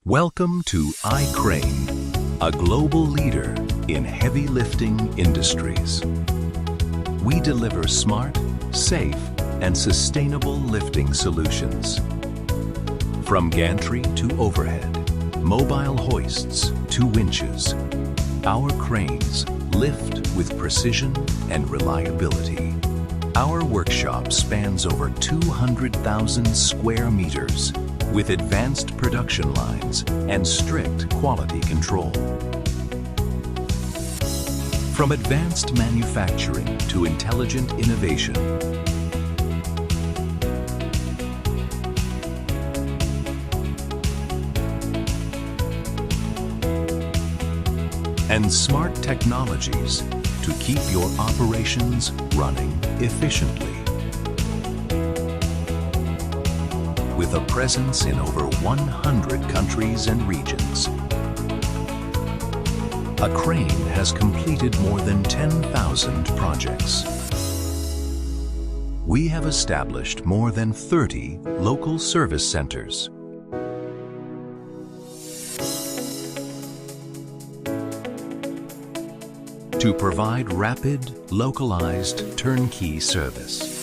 Welcome to AICRANE, a global leader in heavy lifting industries. We deliver smart, safe, and sustainable lifting solutions. From gantry to overhead, mobile hoists to winches, our cranes lift with precision and reliability. Our workshop spans over 200,000 square meters with advanced production lines and strict quality control. From advanced manufacturing to intelligent innovation, and smart technologies to keep your operations running efficiently. With a presence in over 100 countries and regions, AICRANE has completed more than 10,000 projects. We have established more than 30 local service centers. To provide rapid, localized turnkey service.